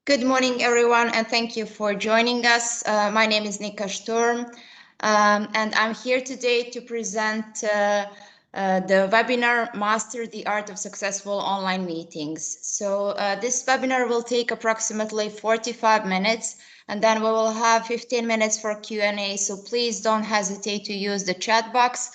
Good morning, everyone, and thank you for joining us. My name is Nika Sturm, and I'm here today to present the webinar, Master the Art of Successful Online Meetings. So this webinar will take approximately 45 minutes, and then we will have 15 minutes for Q&A, so please don't hesitate to use the chat box.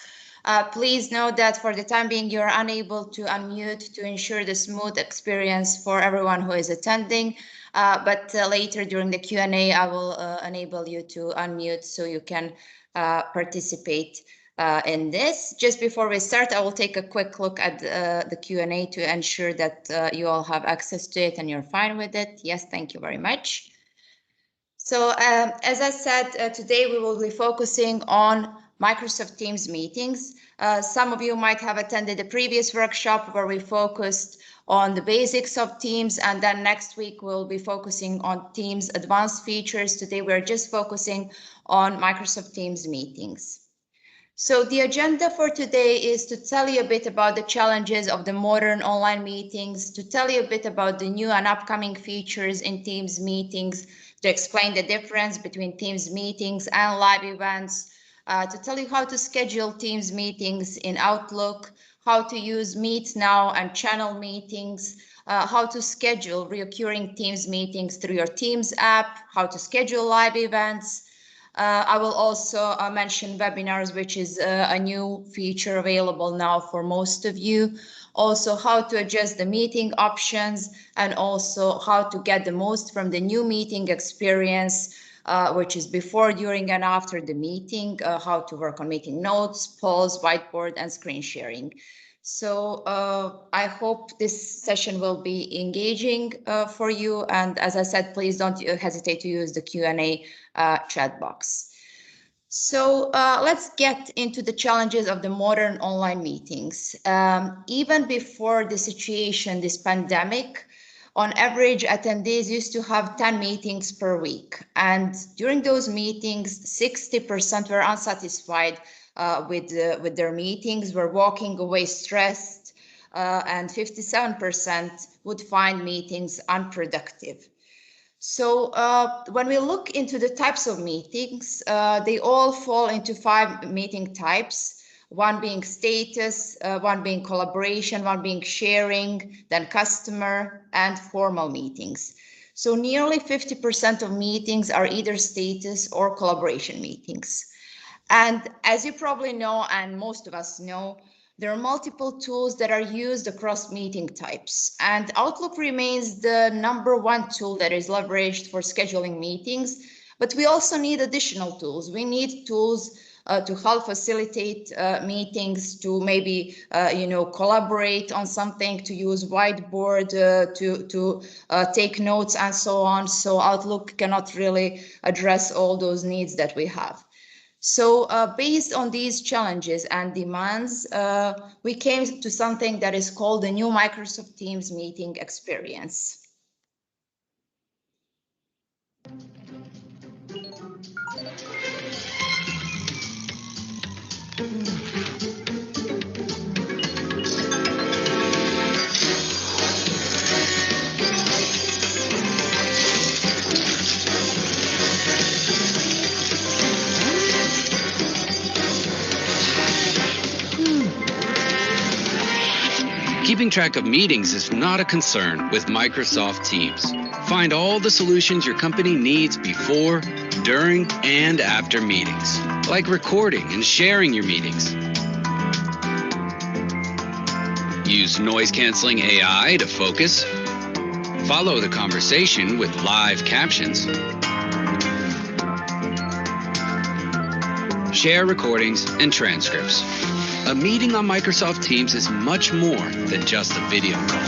Please note that for the time being, you're unable to unmute to ensure the smooth experience for everyone who is attending. But later during the Q&A, I will enable you to unmute so you can participate in this. Just before we start, I will take a quick look at the Q&A to ensure that you all have access to it and you're fine with it. Yes, thank you very much. So as I said, today we will be focusing on Microsoft Teams meetings. Some of you might have attended a previous workshop where we focused on the basics of Teams, and then next week we'll be focusing on Teams advanced features. Today we're just focusing on Microsoft Teams meetings. So the agenda for today is to tell you a bit about the challenges of the modern online meetings, to tell you a bit about the new and upcoming features in Teams meetings, to explain the difference between Teams meetings and live events, to tell you how to schedule Teams meetings in Outlook, how to use Meet Now and channel meetings, how to schedule reoccurring Teams meetings through your Teams app, how to schedule live events. I will also mention webinars, which is a new feature available now for most of you. Also, how to adjust the meeting options, and also how to get the most from the new meeting experience, which is before, during, and after the meeting, how to work on meeting notes, polls, whiteboard, and screen sharing. So I hope this session will be engaging for you. And as I said, please don't hesitate to use the Q&A chat box. So let's get into the challenges of the modern online meetings. Even before the situation, this pandemic, on average, attendees used to have 10 meetings per week. And during those meetings, 60% were unsatisfied with their meetings, were walking away stressed, and 57% would find meetings unproductive. So when we look into the types of meetings, they all fall into 5 meeting types, one being status, one being collaboration, one being sharing, then customer, and formal meetings. So nearly 50% of meetings are either status or collaboration meetings. And as you probably know, and most of us know, there are multiple tools that are used across meeting types, and Outlook remains the #1 tool that is leveraged for scheduling meetings, but we also need additional tools. We need tools to help facilitate meetings, to maybe collaborate on something, to use Whiteboard, to take notes, and so on. So Outlook cannot really address all those needs that we have. So based on these challenges and demands, we came to something that is called the new Microsoft Teams meeting experience. Keeping track of meetings is not a concern with Microsoft Teams. Find all the solutions your company needs before, during, and after meetings, like recording and sharing your meetings. Use noise-canceling AI to focus. Follow the conversation with live captions. Share recordings and transcripts. A meeting on Microsoft Teams is much more than just a video call.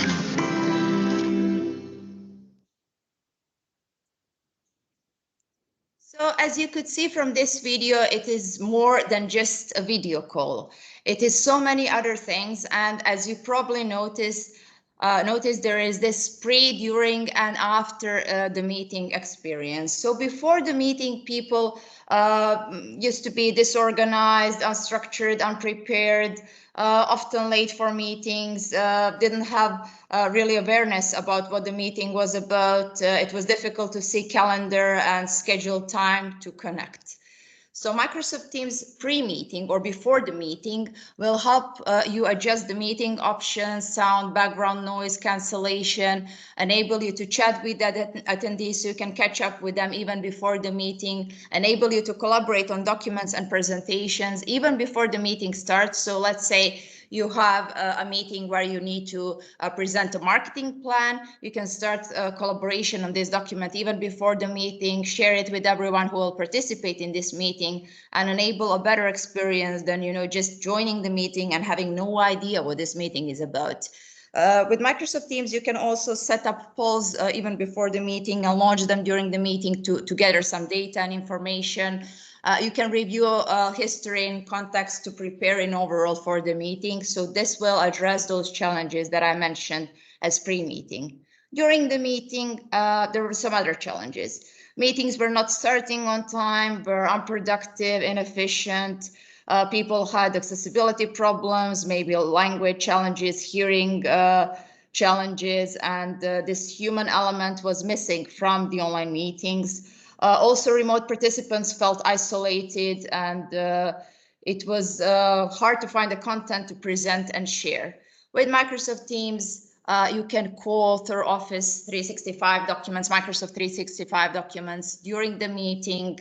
So as you could see from this video, it is more than just a video call. It is so many other things, and as you probably noticed, notice there is this pre, during, and after the meeting experience. So before the meeting, people used to be disorganized, unstructured, unprepared, often late for meetings, didn't have really awareness about what the meeting was about. It was difficult to see calendar and schedule time to connect. So Microsoft Teams pre-meeting or before the meeting will help you adjust the meeting options, sound, background noise, cancellation, enable you to chat with the attendees so you can catch up with them even before the meeting, enable you to collaborate on documents and presentations even before the meeting starts. So let's say you have a meeting where you need to present a marketing plan. You can start collaboration on this document even before the meeting, share it with everyone who will participate in this meeting, and enable a better experience than just joining the meeting and having no idea what this meeting is about. With Microsoft Teams, you can also set up polls even before the meeting and launch them during the meeting to gather some data and information. You can review history and context to prepare in overall for the meeting. So this will address those challenges that I mentioned as pre-meeting. During the meeting, there were some other challenges. Meetings were not starting on time, were unproductive, inefficient. People had accessibility problems, maybe language challenges, hearing challenges, and this human element was missing from the online meetings. Also, remote participants felt isolated, and it was hard to find the content to present and share. With Microsoft Teams, you can co-author Office 365 documents, Microsoft 365 documents during the meeting.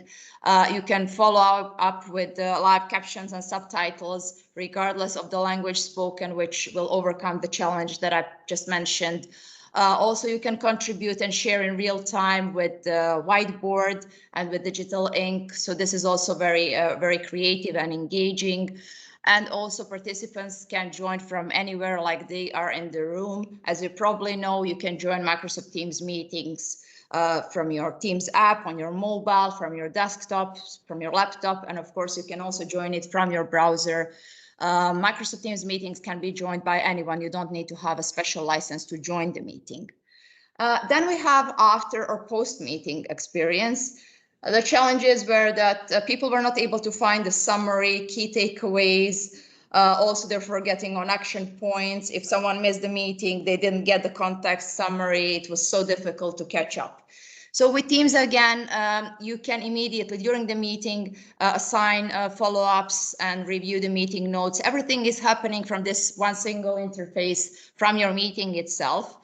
You can follow up with live captions and subtitles, regardless of the language spoken, which will overcome the challenge that I just mentioned. Also, you can contribute and share in real time with Whiteboard and with digital ink. So this is also very creative and engaging. And also participants can join from anywhere, like they are in the room. As you probably know, you can join Microsoft Teams meetings from your Teams app, on your mobile, from your desktop, from your laptop. And of course, you can also join it from your browser. Microsoft Teams meetings can be joined by anyone. You don't need to have a special license to join the meeting. Then we have after or post-meeting experience. The challenges were that people were not able to find the summary, key takeaways. Also, they're forgetting on action points. If someone missed the meeting, they didn't get the context summary. It was so difficult to catch up. So with Teams, again, you can immediately, during the meeting, assign follow-ups and review the meeting notes. Everything is happening from this one single interface from your meeting itself.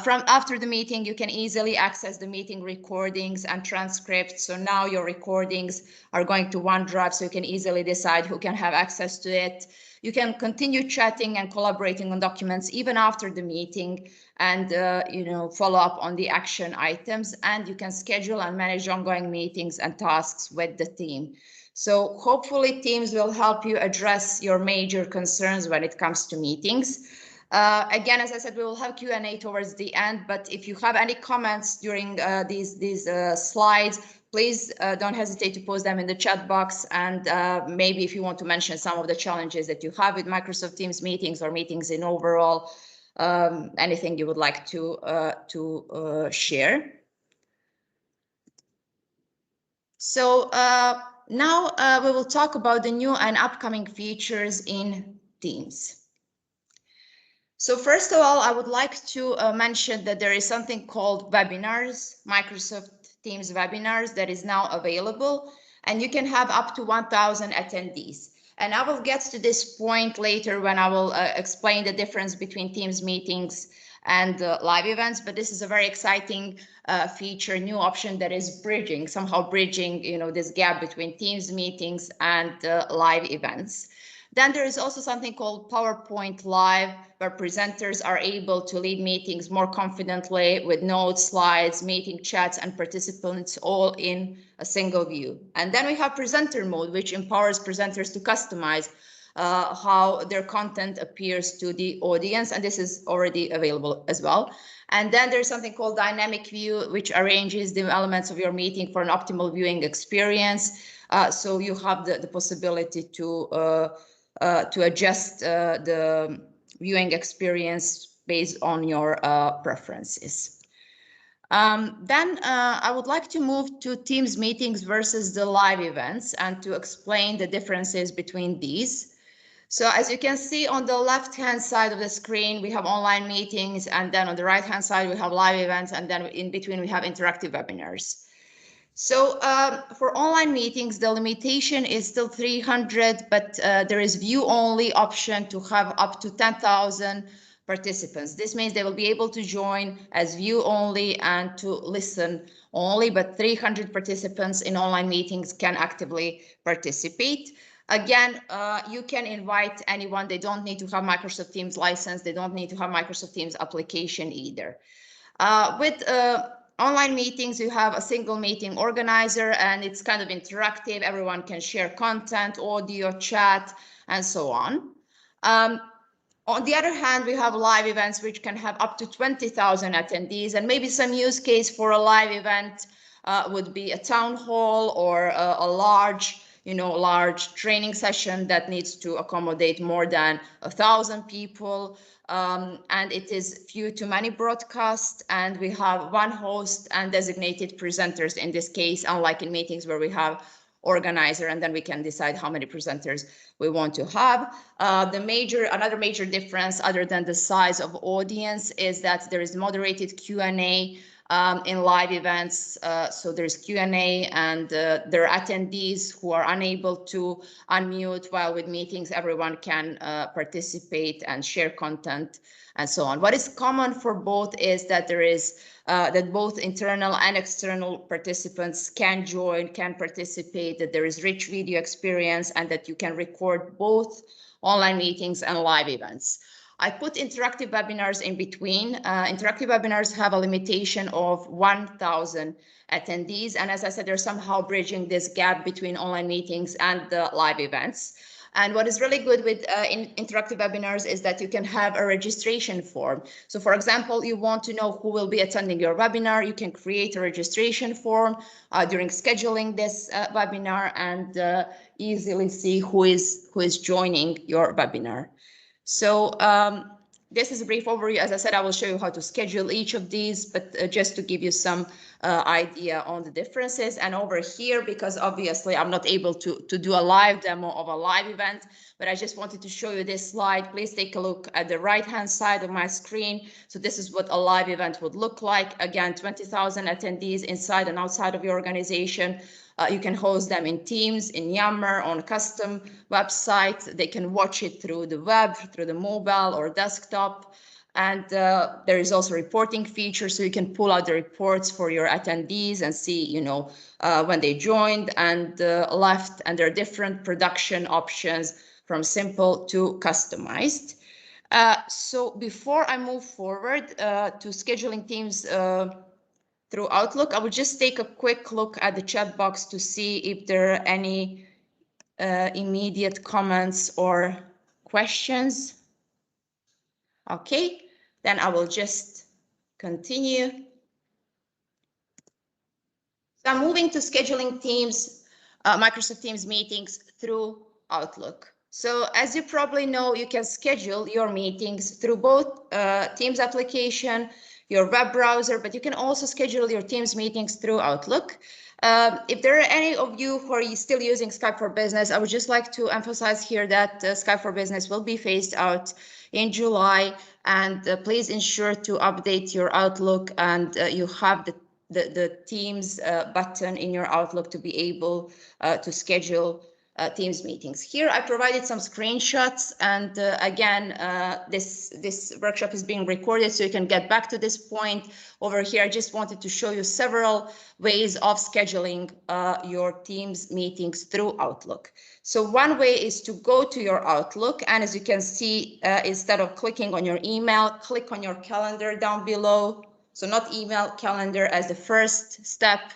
From after the meeting, you can easily access the meeting recordings and transcripts. So now your recordings are going to OneDrive, so you can easily decide who can have access to it. You can continue chatting and collaborating on documents even after the meeting, and follow up on the action items. And you can schedule and manage ongoing meetings and tasks with the team. So hopefully Teams will help you address your major concerns when it comes to meetings. Again, as I said, we will have Q&A towards the end, but if you have any comments during these slides, please don't hesitate to post them in the chat box. And maybe if you want to mention some of the challenges that you have with Microsoft Teams meetings or meetings in overall, anything you would like to share. So now we will talk about the new and upcoming features in Teams. So first of all, I would like to mention that there is something called webinars, Microsoft Teams webinars, that is now available, and you can have up to 1,000 attendees. And I will get to this point later when I will explain the difference between Teams meetings and live events, but this is a very exciting feature, new option that is somehow bridging, this gap between Teams meetings and live events. Then there is also something called PowerPoint Live, where presenters are able to lead meetings more confidently with notes, slides, meeting chats, and participants all in a single view. And then we have presenter mode, which empowers presenters to customize how their content appears to the audience. And this is already available as well. And then there's something called dynamic view, which arranges the elements of your meeting for an optimal viewing experience. So you have the possibility to adjust the viewing experience based on your preferences. Then I would like to move to Teams meetings versus the live events and to explain the differences between these. So as you can see on the left-hand side of the screen, we have online meetings, and then on the right-hand side, we have live events, and then in between, we have interactive webinars. So for online meetings, the limitation is still 300, but there is view-only option to have up to 10,000 participants. This means they will be able to join as view-only and to listen only, but 300 participants in online meetings can actively participate. Again, you can invite anyone. They don't need to have Microsoft Teams license. They don't need to have Microsoft Teams application either. With online meetings, you have a single meeting organizer, and it's kind of interactive. Everyone can share content, audio, chat, and so on. On the other hand, we have live events which can have up to 20,000 attendees, and maybe some use case for a live event would be a town hall or a large training session that needs to accommodate more than 1,000 people. And it is few to many broadcasts, and we have one host and designated presenters in this case, unlike in meetings where we have organizer, and then we can decide how many presenters we want to have. Another major difference, other than the size of audience, is that there is moderated Q&A in live events. So there's Q&A, and there are attendees who are unable to unmute, while with meetings, everyone can participate and share content and so on. What is common for both is that there is that both internal and external participants can join, can participate, that there is rich video experience, and that you can record both online meetings and live events. I put interactive webinars in between. Interactive webinars have a limitation of 1,000 attendees. And as I said, they're somehow bridging this gap between online meetings and the live events. And what is really good with interactive webinars is that you can have a registration form. So for example, you want to know who will be attending your webinar, you can create a registration form during scheduling this webinar and easily see who is joining your webinar. So this is a brief overview. As I said, I will show you how to schedule each of these, but just to give you some idea on the differences. And over here, because obviously I'm not able to do a live demo of a live event, but I just wanted to show you this slide. Please take a look at the right-hand side of my screen. So this is what a live event would look like. Again, 20,000 attendees inside and outside of your organization. You can host them in Teams, in Yammer, on a custom website. They can watch it through the web, through the mobile or desktop. And there is also a reporting feature, so you can pull out the reports for your attendees and see, when they joined and left. And there are different production options from simple to customized. So before I move forward to scheduling Teams through Outlook, I will just take a quick look at the chat box to see if there are any immediate comments or questions. Okay, then I will just continue. So I'm moving to scheduling Teams, Microsoft Teams meetings through Outlook. So as you probably know, you can schedule your meetings through both Teams application, your web browser, but you can also schedule your Teams meetings through Outlook. If there are any of you who are still using Skype for Business, I would just like to emphasize here that Skype for Business will be phased out in July, and please ensure to update your Outlook, and you have the Teams button in your Outlook to be able to schedule Teams meetings. Here I provided some screenshots, and again, this workshop is being recorded, so you can get back to this point. Over here, I just wanted to show you several ways of scheduling your Teams meetings through Outlook. So one way is to go to your Outlook, and as you can see, instead of clicking on your email, click on your calendar down below. So not email, calendar as the first step,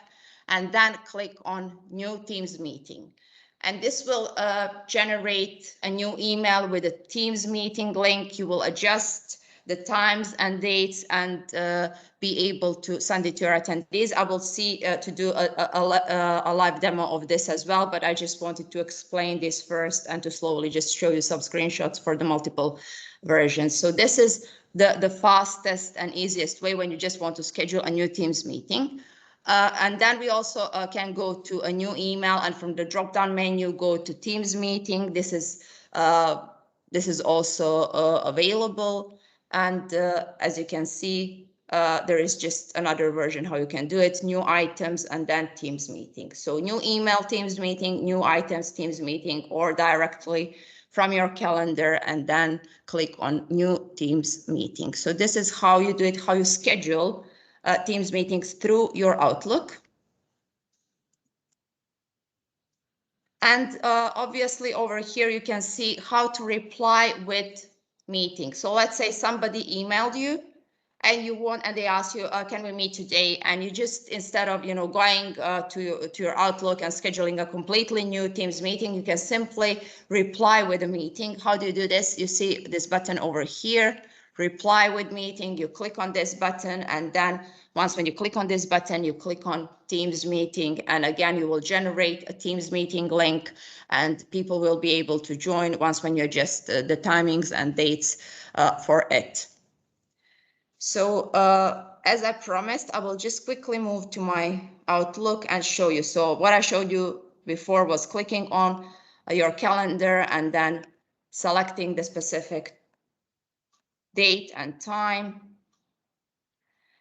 and then click on New Teams Meeting. And this will generate a new email with a Teams meeting link. You will adjust the times and dates and be able to send it to your attendees. I will see to do a live demo of this as well, but I just wanted to explain this first and to slowly just show you some screenshots for the multiple versions. So this is the fastest and easiest way when you just want to schedule a new Teams meeting. And then we also can go to a new email, and from the drop-down menu, go to Teams meeting. This is also available. And as you can see, there is just another version how you can do it, new items and then Teams meeting. So new email, Teams meeting, new items, Teams meeting, or directly from your calendar and then click on new Teams meeting. So this is how you do it, how you schedule Teams meetings through your Outlook. And obviously over here, you can see how to reply with meeting. So let's say somebody emailed you and they ask you, can we meet today? And you just, instead of, going to your Outlook and scheduling a completely new Teams meeting, you can simply reply with a meeting. How do you do this? You see this button over here, reply with meeting. You click on this button, and then when you click on this button, you click on Teams meeting, and again, you will generate a Teams meeting link, and people will be able to join when you adjust the timings and dates for it. So as I promised, I will just quickly move to my Outlook and show you. So what I showed you before was clicking on your calendar and then selecting the specific date and time,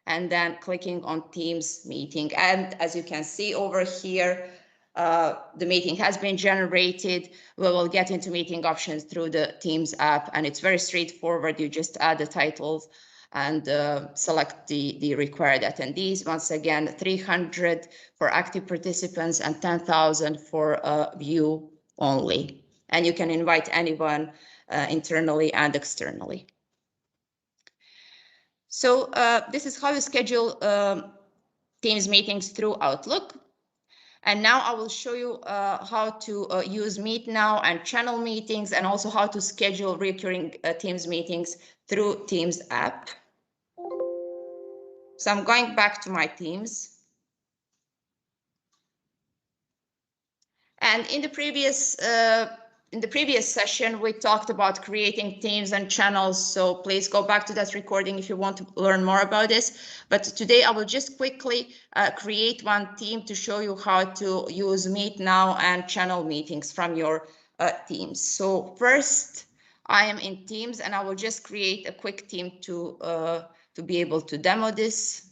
and then clicking on Teams meeting. And as you can see over here, the meeting has been generated. We will get into meeting options through the Teams app, and it's very straightforward. You just add the titles and select the required attendees. Once again, 300 for active participants and 10,000 for view only. And you can invite anyone internally and externally. So this is how you schedule Teams meetings through Outlook. And now I will show you how to use Meet Now and channel meetings, and also how to schedule recurring Teams meetings through Teams app. So I'm going back to my Teams. And in the previous session, we talked about creating teams and channels. So please go back to that recording if you want to learn more about this. But today I will just quickly create one team to show you how to use Meet Now and channel meetings from your Teams. So first, I am in Teams, and I will just create a quick team to be able to demo this.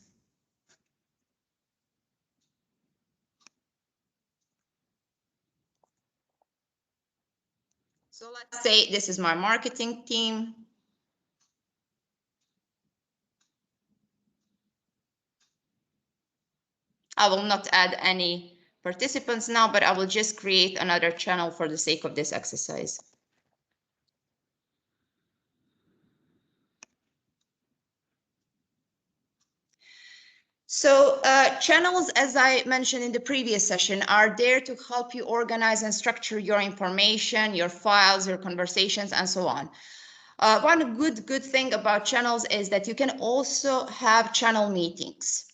So let's say this is my marketing team. I will not add any participants now, but I will just create another channel for the sake of this exercise. So channels, as I mentioned in the previous session, are there to help you organize and structure your information, your files, your conversations, and so on. One good thing about channels is that you can also have channel meetings.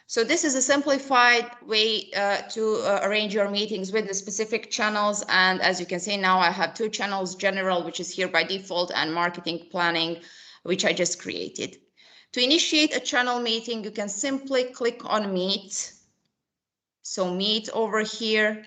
So this is a simplified way to arrange your meetings with the specific channels. And as you can see now, I have two channels, general, which is here by default, and marketing planning, which I just created. To initiate a channel meeting, you can simply click on Meet. So Meet over here,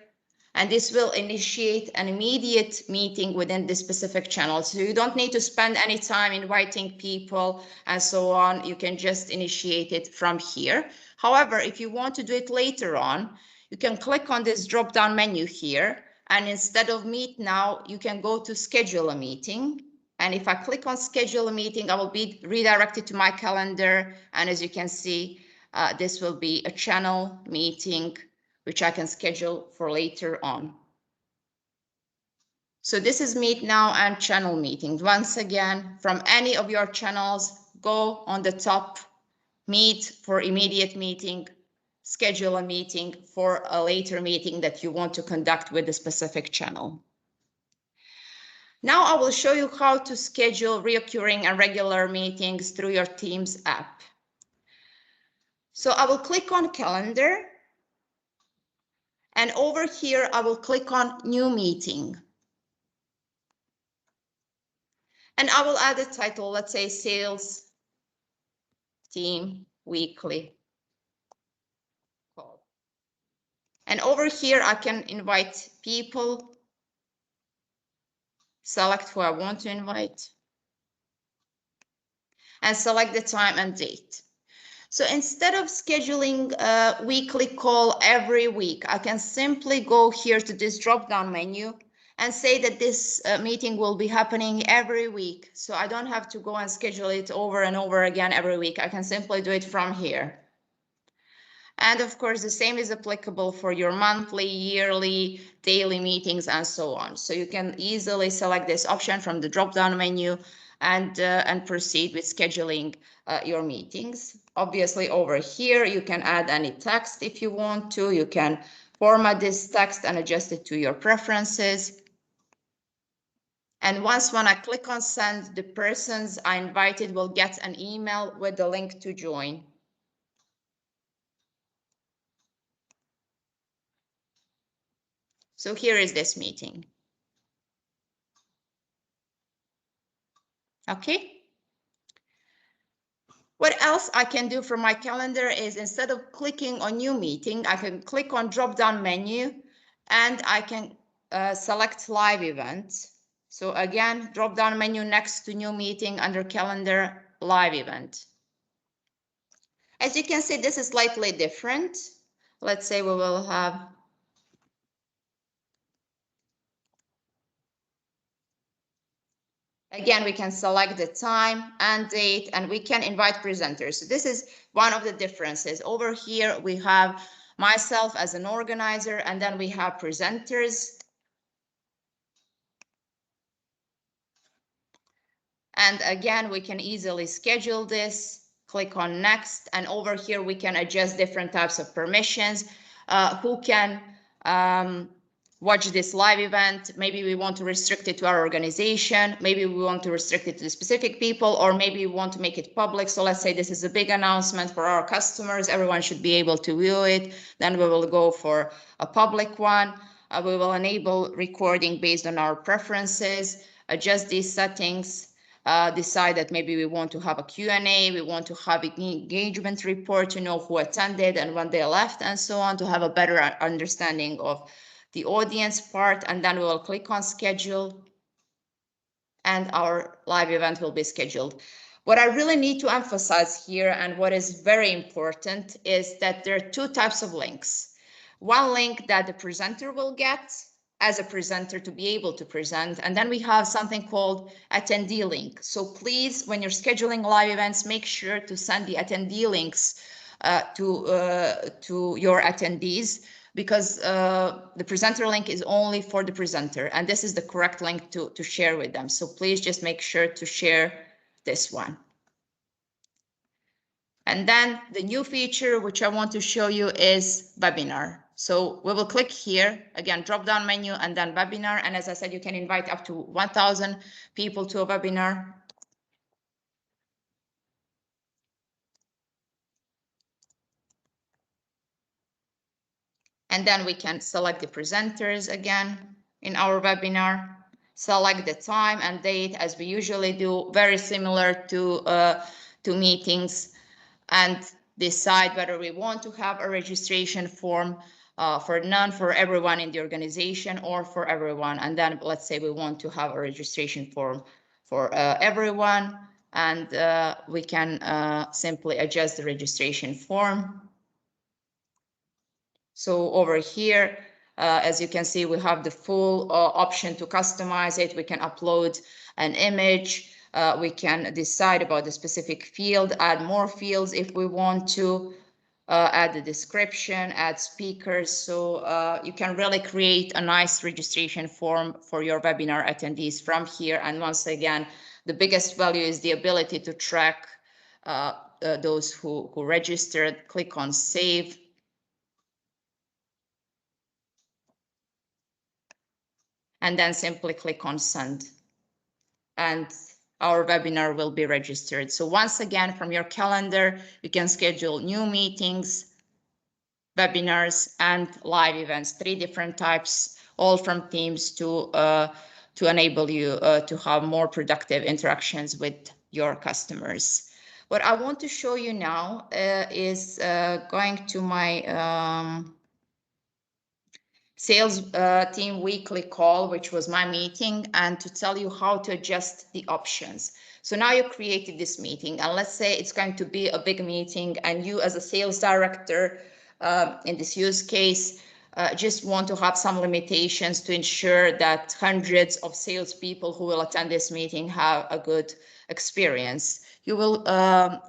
and this will initiate an immediate meeting within this specific channel. So you don't need to spend any time inviting people and so on. You can just initiate it from here. However, if you want to do it later on, you can click on this drop-down menu here, and instead of Meet Now, you can go to Schedule a Meeting. And if I click on Schedule a Meeting, I will be redirected to my calendar. And as you can see, this will be a channel meeting, which I can schedule for later on. So this is Meet Now and channel meetings. Once again, from any of your channels, go on the top, Meet for immediate meeting, schedule a meeting for a later meeting that you want to conduct with a specific channel. Now I will show you how to schedule reoccurring and regular meetings through your Teams app. So I will click on Calendar, and over here I will click on New Meeting. And I will add a title, let's say Sales Team Weekly Call. And over here, I can invite people, select who I want to invite, and select the time and date. So instead of scheduling a weekly call every week, I can simply go here to this drop-down menu and say that this meeting will be happening every week. So I don't have to go and schedule it over and over again every week. I can simply do it from here. And of course, the same is applicable for your monthly, yearly, daily meetings, and so on. So you can easily select this option from the drop-down menu and proceed with scheduling your meetings. Obviously, over here, you can add any text if you want to. You can format this text and adjust it to your preferences. And once when I click on send, the persons I invited will get an email with the link to join. So here is this meeting. Okay. What else I can do from my calendar is instead of clicking on new meeting, I can click on drop-down menu and I can select live event. So again, drop-down menu next to new meeting under calendar, live event. As you can see, this is slightly different. Let's say we will have again, we can select the time and date, and we can invite presenters. So this is one of the differences. Over here, we have myself as an organizer, and then we have presenters. And again, we can easily schedule this, click on next, and over here, we can adjust different types of permissions, who can watch this live event. Maybe we want to restrict it to our organization. Maybe we want to restrict it to specific people, or maybe we want to make it public. So let's say this is a big announcement for our customers. Everyone should be able to view it. Then we will go for a public one. We will enable recording based on our preferences, adjust these settings, decide that maybe we want to have a Q&A, we want to have an engagement report to know who attended and when they left and so on, to have a better understanding of the audience part. And then we will click on schedule and our live event will be scheduled. What I really need to emphasize here, and what is very important, is that there are two types of links. One link that the presenter will get as a presenter to be able to present, and then we have something called attendee link. So please, when you're scheduling live events, make sure to send the attendee links to your attendees, because the presenter link is only for the presenter, and this is the correct link to share with them. So please just make sure to share this one. And then the new feature which I want to show you is webinar. So we will click here, again, drop down menu and then webinar. And as I said, you can invite up to 1,000 people to a webinar. And then we can select the presenters again in our webinar, select the time and date as we usually do, very similar to meetings, and decide whether we want to have a registration form for none, for everyone in the organization, or for everyone. And then let's say we want to have a registration form for everyone, and we can simply adjust the registration form. So over here, as you can see, we have the full option to customize it. We can upload an image. We can decide about the specific field, add more fields if we want to, add the description, add speakers. So you can really create a nice registration form for your webinar attendees from here. And once again, the biggest value is the ability to track those who registered. Click on save. And then simply click on send. And our webinar will be registered. So once again, from your calendar, you can schedule new meetings, webinars, and live events, 3 different types, all from Teams to to enable you to have more productive interactions with your customers. What I want to show you now is going to my sales team weekly call, which was my meeting, and to tell you how to adjust the options. So now you created this meeting, and let's say it's going to be a big meeting, and you as a sales director, in this use case, just want to have some limitations to ensure that hundreds of salespeople who will attend this meeting have a good experience. You will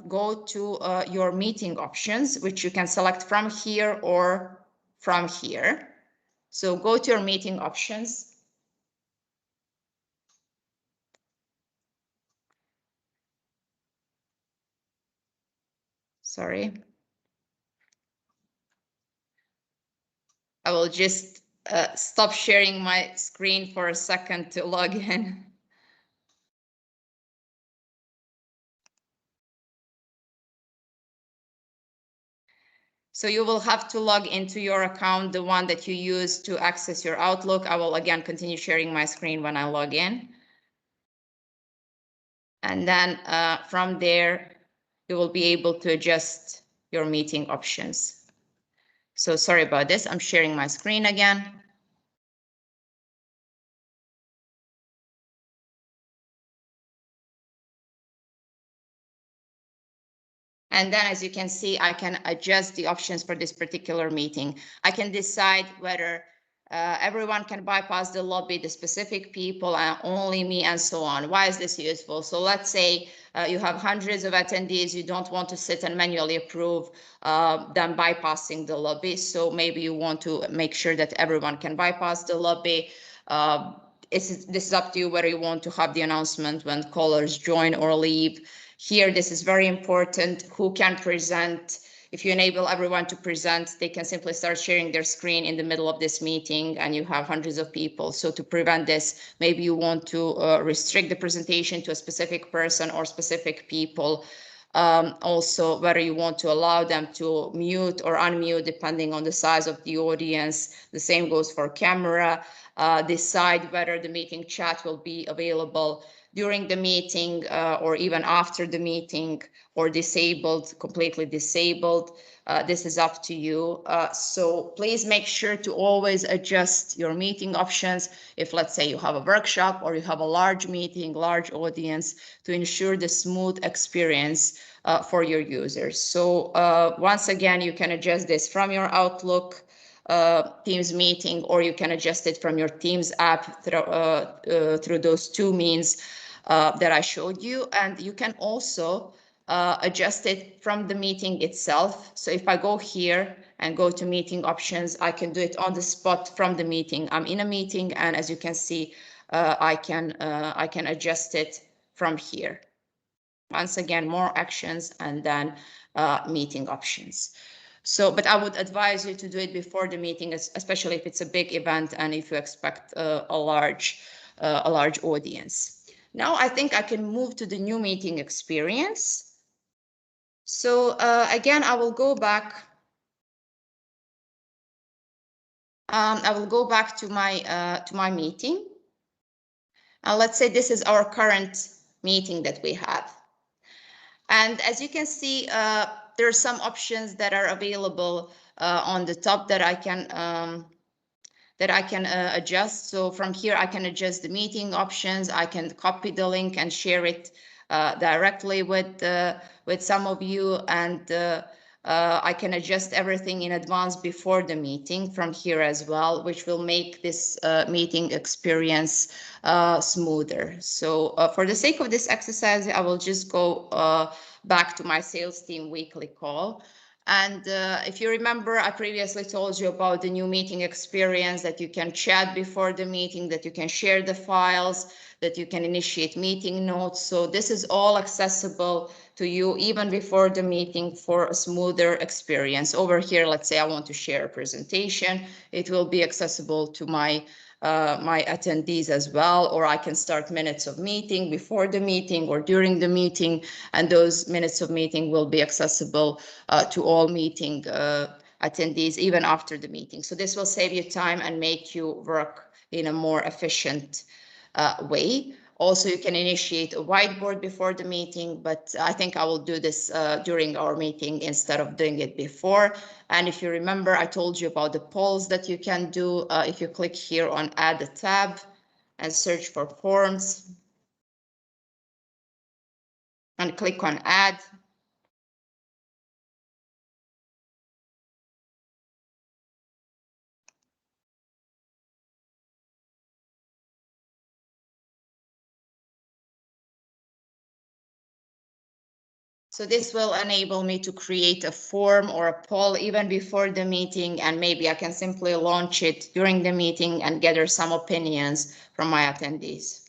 go to your meeting options, which you can select from here or from here. So go to your meeting options. Sorry. I will just stop sharing my screen for a second to log in. So you will have to log into your account, the one that you use to access your Outlook. I will again continue sharing my screen when I log in. And then from there, you will be able to adjust your meeting options. So sorry about this. I'm sharing my screen again. And then, as you can see, I can adjust the options for this particular meeting. I can decide whether everyone can bypass the lobby, the specific people, and only me, and so on. Why is this useful? So let's say you have hundreds of attendees. You don't want to sit and manually approve them bypassing the lobby. So maybe you want to make sure that everyone can bypass the lobby. This is up to you whether you want to have the announcement when callers join or leave. Here, this is very important. Who can present? If you enable everyone to present, they can simply start sharing their screen in the middle of this meeting, and you have hundreds of people. So to prevent this, maybe you want to restrict the presentation to a specific person or specific people. Also, whether you want to allow them to mute or unmute depending on the size of the audience. The same goes for camera. Decide whether the meeting chat will be available during the meeting or even after the meeting, or disabled, completely disabled. This is up to you. So please make sure to always adjust your meeting options. If, let's say, you have a workshop or you have a large meeting, large audience, to ensure the smooth experience for your users. So once again, you can adjust this from your Outlook Teams meeting, or you can adjust it from your Teams app through those two means that I showed you. And you can also adjust it from the meeting itself. So if I go here and go to meeting options, I can do it on the spot from the meeting. I'm in a meeting, and as you can see, I can adjust it from here. Once again, more actions and then meeting options. So, but I would advise you to do it before the meeting, especially if it's a big event and if you expect a large audience. Now I think I can move to the new meeting experience. So again, I will go back. I will go back to my meeting. Let's say this is our current meeting that we have. And as you can see, there are some options that are available on the top that I can adjust. So from here, I can adjust the meeting options. I can copy the link and share it directly with some of you, and I can adjust everything in advance before the meeting from here as well, which will make this meeting experience smoother. So for the sake of this exercise, I will just go back to my sales team weekly call. And if you remember, I previously told you about the new meeting experience, that you can chat before the meeting, that you can share the files, that you can initiate meeting notes. So this is all accessible to you even before the meeting for a smoother experience. Over here, let's say I want to share a presentation. It will be accessible to my attendees as well, or I can start minutes of meeting before the meeting or during the meeting, and those minutes of meeting will be accessible to all meeting attendees even after the meeting. So this will save you time and make you work in a more efficient way. Also, you can initiate a whiteboard before the meeting, but I think I will do this during our meeting instead of doing it before. And if you remember, I told you about the polls that you can do. If you click here on Add a tab and search for forms and click on Add. So this will enable me to create a form or a poll even before the meeting, and maybe I can simply launch it during the meeting and gather some opinions from my attendees.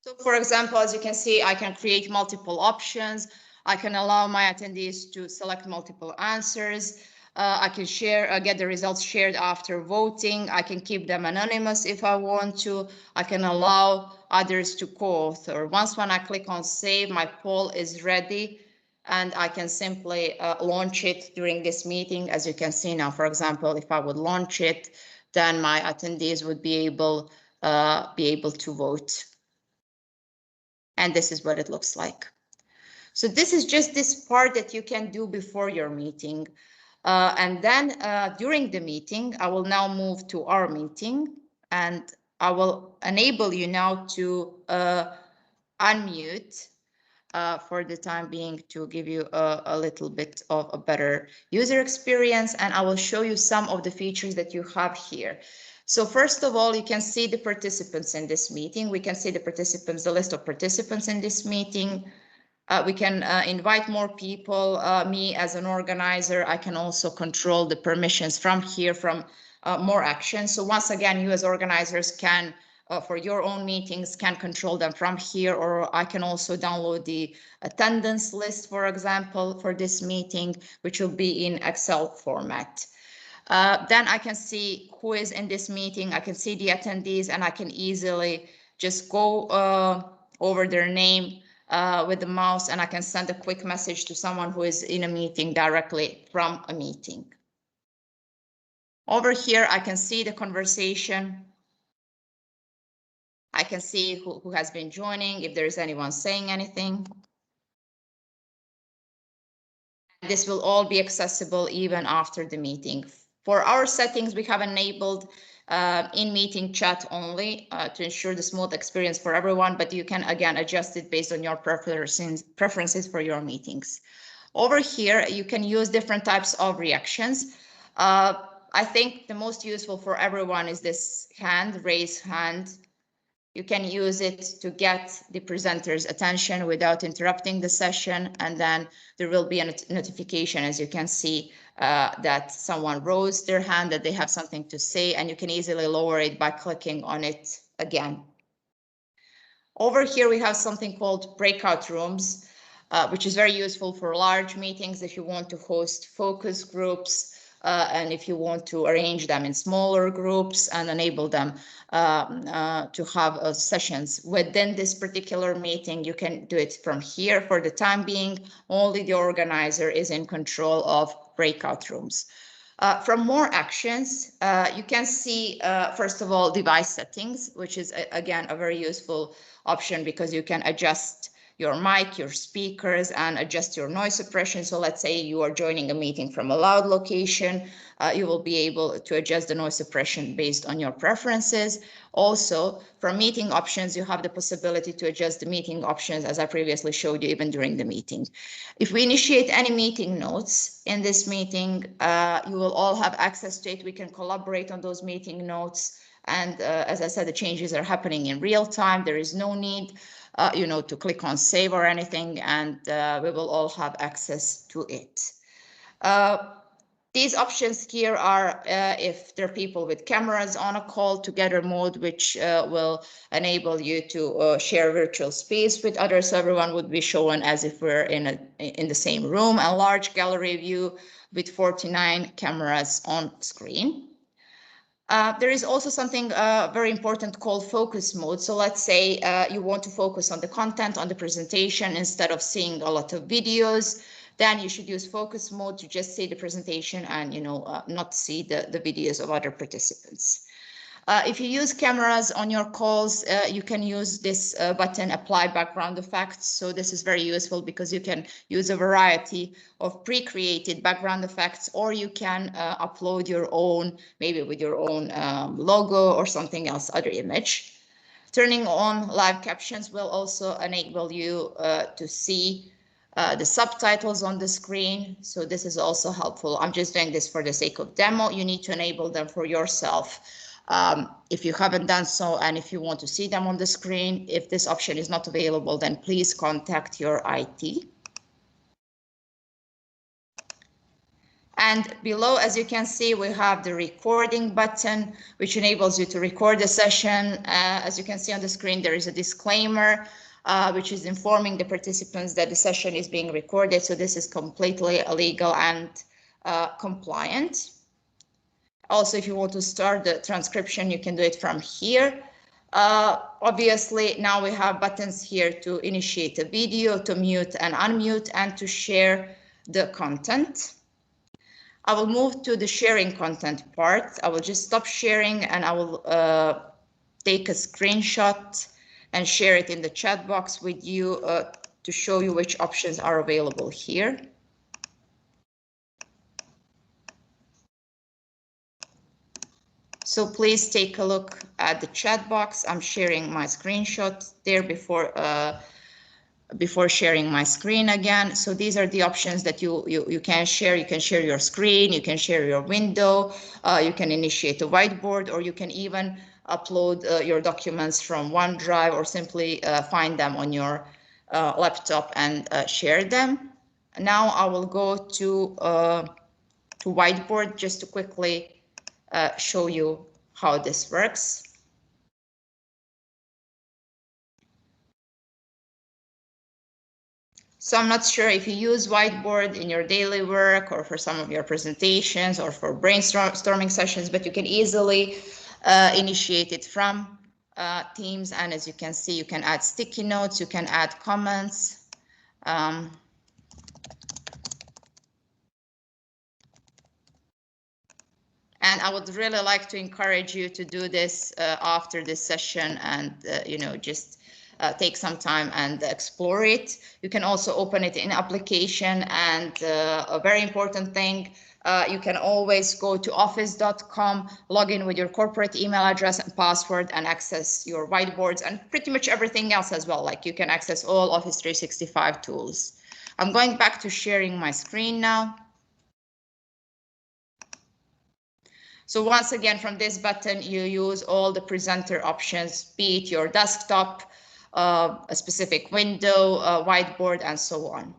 So for example, as you can see, I can create multiple options. I can allow my attendees to select multiple answers. I can share, get the results shared after voting. I can keep them anonymous if I want to. I can allow others to co-author. Once when I click on save, my poll is ready and I can simply launch it during this meeting. As you can see now, for example, if I would launch it, then my attendees would be able to vote. And this is what it looks like. So this is just this part that you can do before your meeting. And then during the meeting, I will now move to our meeting and I will enable you now to unmute for the time being to give you a little bit of a better user experience. And I will show you some of the features that you have here. So first of all, you can see the participants in this meeting. We can see the participants, the list of participants in this meeting. We can invite more people. Me as an organizer, I can also control the permissions from here, from more actions. So once again, you as organizers can, for your own meetings, can control them from here, or I can also download the attendance list, for example, for this meeting, which will be in Excel format. Then I can see who is in this meeting. I can see the attendees and I can easily just go over their name with the mouse and I can send a quick message to someone who is in a meeting directly from a meeting. Over here, I can see the conversation. I can see who has been joining, if there is anyone saying anything. This will all be accessible even after the meeting. For our settings, we have enabled in-meeting chat only to ensure the smooth experience for everyone, but you can again adjust it based on your preferences for your meetings. Over here, you can use different types of reactions. I think the most useful for everyone is this raise hand. You can use it to get the presenter's attention without interrupting the session. And then there will be a notification, as you can see, that someone rose their hand, that they have something to say, and you can easily lower it by clicking on it again. Over here, we have something called breakout rooms, which is very useful for large meetings if you want to host focus groups. And if you want to arrange them in smaller groups and enable them to have sessions within this particular meeting, you can do it from here. For the time being, only the organizer is in control of breakout rooms. From more actions, you can see, first of all, device settings, which is, again, a very useful option because you can adjust your mic, your speakers, and adjust your noise suppression. So let's say you are joining a meeting from a loud location, you will be able to adjust the noise suppression based on your preferences. Also, from meeting options, you have the possibility to adjust the meeting options, as I previously showed you, even during the meeting. If we initiate any meeting notes in this meeting, you will all have access to it. We can collaborate on those meeting notes. And as I said, the changes are happening in real time. There is no need to click on save or anything, and we will all have access to it. These options here are if there are people with cameras on a call, together mode, which will enable you to share virtual space with others. So everyone would be shown as if we're in the same room. A large gallery view with 49 cameras on screen. There is also something very important called focus mode. So let's say you want to focus on the content, on the presentation, instead of seeing a lot of videos. Then you should use focus mode to just see the presentation and not see the videos of other participants. If you use cameras on your calls, you can use this button, apply background effects. So this is very useful because you can use a variety of pre-created background effects, or you can upload your own, maybe with your own logo or something else, other image. Turning on live captions will also enable you to see the subtitles on the screen. So this is also helpful. I'm just doing this for the sake of demo. You need to enable them for yourself. If you haven't done so, and if you want to see them on the screen, if this option is not available, then please contact your IT. And below, as you can see, we have the recording button, which enables you to record the session. As you can see on the screen, there is a disclaimer, which is informing the participants that the session is being recorded. So this is completely legal and compliant. Also, if you want to start the transcription, you can do it from here. Obviously, now we have buttons here to initiate a video, to mute and unmute, and to share the content. I will move to the sharing content part. I will just stop sharing and I will take a screenshot and share it in the chat box with you to show you which options are available here. So please take a look at the chat box. I'm sharing my screenshot there before sharing my screen again. So these are the options that you can share. You can share your screen, you can share your window, you can initiate a whiteboard, or you can even upload your documents from OneDrive, or simply find them on your laptop and share them. Now I will go to Whiteboard just to quickly show you how this works. So I'm not sure if you use Whiteboard in your daily work or for some of your presentations or for brainstorming sessions, but you can easily initiate it from Teams. And as you can see, you can add sticky notes, you can add comments. And I would really like to encourage you to do this after this session and, just take some time and explore it. You can also open it in application, and a very important thing, you can always go to office.com, log in with your corporate email address and password, and access your whiteboards and pretty much everything else as well. Like, you can access all Office 365 tools. I'm going back to sharing my screen now. So once again, from this button, you use all the presenter options, be it your desktop, a specific window, a whiteboard, and so on.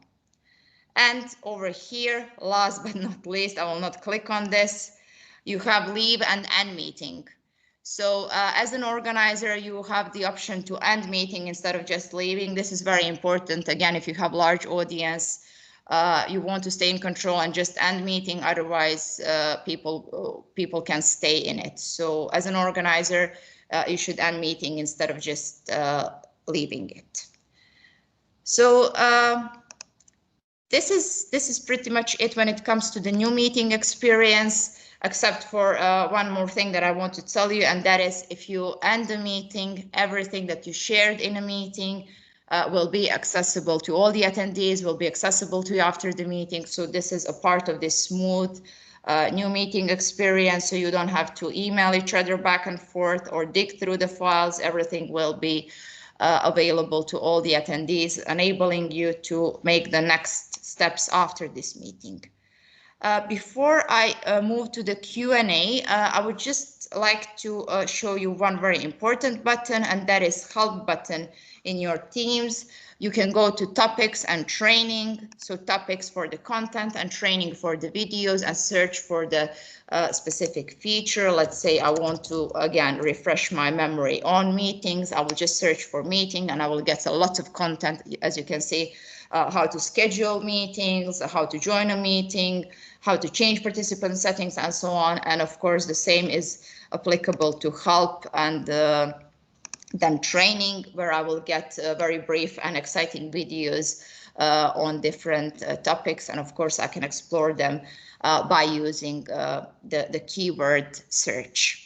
And over here, last but not least, I will not click on this, you have leave and end meeting. So as an organizer, you have the option to end meeting instead of just leaving. This is very important. Again, if you have large audience, you want to stay in control and just end meeting. Otherwise, people can stay in it. So as an organizer, you should end meeting instead of just leaving it. So this is pretty much it when it comes to the new meeting experience, except for one more thing that I want to tell you, and that is, if you end the meeting, everything that you shared in a meeting will be accessible to all the attendees, will be accessible to you after the meeting. So this is a part of this smooth new meeting experience, so you don't have to email each other back and forth or dig through the files. Everything will be available to all the attendees, enabling you to make the next steps after this meeting. Before I move to the Q&A, I would just like to show you one very important button, and that is help button in your Teams. You can go to topics and training, so topics for the content and training for the videos, and search for the specific feature. Let's say I want to, again, refresh my memory on meetings. I will just search for meeting and I will get a lot of content, as you can see, how to schedule meetings, how to join a meeting, how to change participant settings, and so on. And of course, the same is applicable to help and then training, where I will get very brief and exciting videos on different topics. And of course, I can explore them by using the keyword search.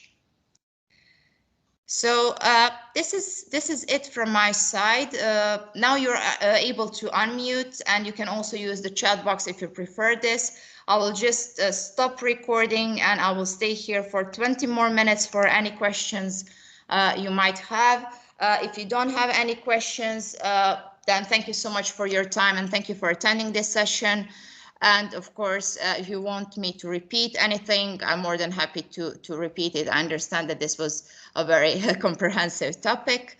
So this is it from my side. Now you're able to unmute, and you can also use the chat box if you prefer this. I will just stop recording and I will stay here for 20 more minutes for any questions you might have. If you don't have any questions, then thank you so much for your time and thank you for attending this session. And of course, if you want me to repeat anything, I'm more than happy to repeat it. I understand that this was a very comprehensive topic.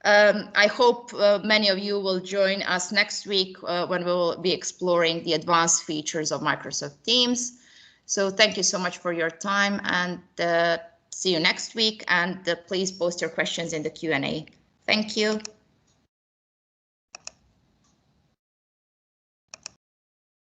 I hope many of you will join us next week when we will be exploring the advanced features of Microsoft Teams. So thank you so much for your time, and see you next week. And please post your questions in the Q&A. Thank you.